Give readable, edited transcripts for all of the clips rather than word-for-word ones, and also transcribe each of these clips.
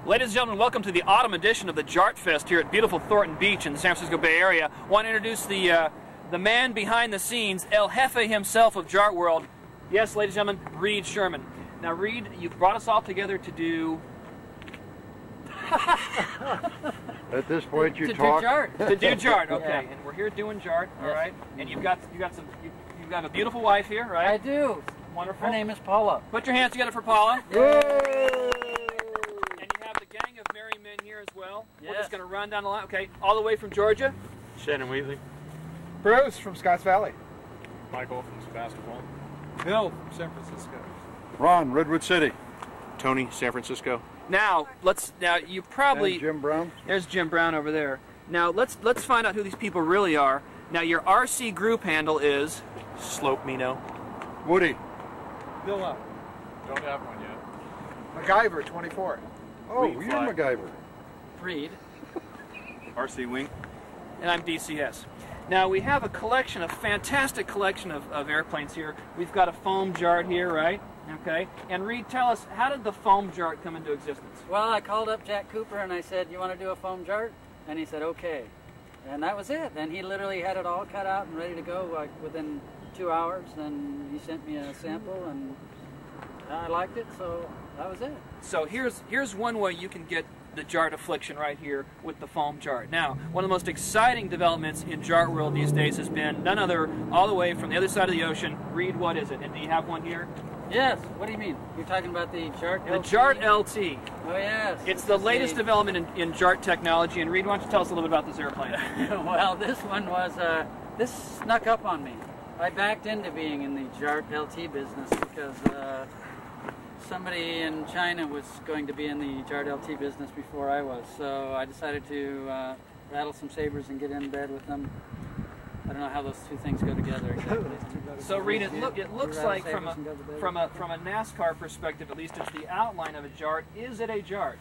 Ladies and gentlemen, welcome to the autumn edition of the JartFest here at beautiful Thornton Beach in the San Francisco Bay Area. I want to introduce the man behind the scenes, El Jefe himself of Jart World. Yes, ladies and gentlemen, Reed Sherman. Now, Reed, you brought us all together to do... At this point, you talk. Do Jart. To do Jart, okay. Yeah. And we're here doing Jart, all Yes. right. And you've got a beautiful wife here, right? I do. Wonderful. Her name is Paula. Put your hands together for Paula. Yay! And you have the gang of merry men here as well. We're Yes. just going to run down the line. Okay, all the way from Georgia. Shannon Wheatley. Bruce from Scotts Valley. Michael from Sebastopol. Bill from San Francisco. Ron, Redwood City. Tony, San Francisco. Now you probably And Jim Brown. there's Jim Brown over there. Now let's find out who these people really are. Now your RC group handle is Slope Mino. Woody. Bill Up. Don't have one yet. MacGyver, 24. Oh, Wheat you're fly. MacGyver. Reed, RC Wink. and I'm DCS. Now we have a fantastic collection of airplanes here. We've got a foam Jart here, right? Okay. And Reed, tell us, how did the foam Jart come into existence? Well, I called up Jack Cooper and I said, "You want to do a foam Jart?" And he said, "Okay." And that was it. And he literally had it all cut out and ready to go like within 2 hours. And he sent me a sample, and I liked it, so that was it. So here's one way you can get the Jart affliction right here with the foam Jart. Now, one of the most exciting developments in Jart World these days has been none other, all the way from the other side of the ocean. Reed, what is it? And do you have one here? Yes. What do you mean? You're talking about the Jart The LT? Jart LT. Oh, yes. It's the latest development in Jart technology. And Reed, why don't you tell us a little bit about this airplane? Well, this one was, this snuck up on me. I backed into being in the Jart LT business because somebody in China was going to be in the Jart LT business before I was. So I decided to rattle some sabers and get in bed with them. I don't know how those two things go together exactly. So Reed, it looks Rattle like sabers and go to bed. from a NASCAR perspective, at least, it's the outline of a Jart. Is it a Jart?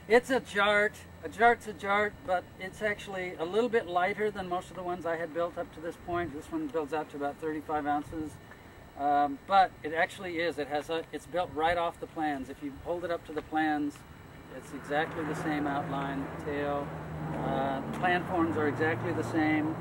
It's a Jart. A Jart's a Jart, but it's actually a little bit lighter than most of the ones I had built up to this point. This one builds out to about 35 ounces. But it actually is. It's built right off the plans. If you hold it up to the plans, it's exactly the same outline, tail. Plan forms are exactly the same.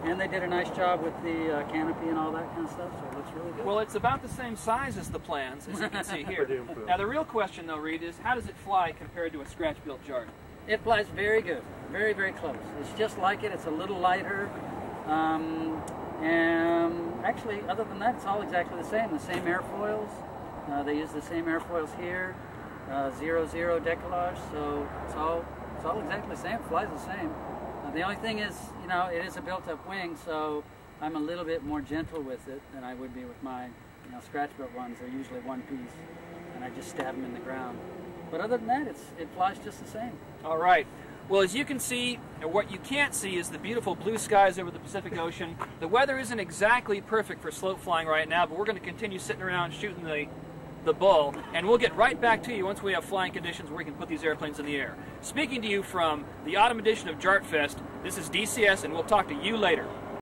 And they did a nice job with the canopy and all that kind of stuff, so it looks really good. Well, it's about the same size as the plans, as you can see here. Now, the real question, though, Reed, is how does it fly compared to a scratch-built Jart? It flies very good. Very, very close. It's just like it. It's a little lighter. And actually, other than that, it's all exactly the same. The same airfoils. They use the same airfoils here. 0-0 decollage, so it's all exactly the same. It flies the same. The only thing is, you know, it is a built-up wing, so I'm a little bit more gentle with it than I would be with my, scratch-built ones. They're usually one piece, and I just stab them in the ground. But other than that, it flies just the same. All right. Well, as you can see, or what you can't see is the beautiful blue skies over the Pacific Ocean. The weather isn't exactly perfect for slope flying right now, but we're going to continue sitting around shooting the bull, and we'll get right back to you once we have flying conditions where we can put these airplanes in the air. Speaking to you from the autumn edition of JartFest, this is DCS, and we'll talk to you later.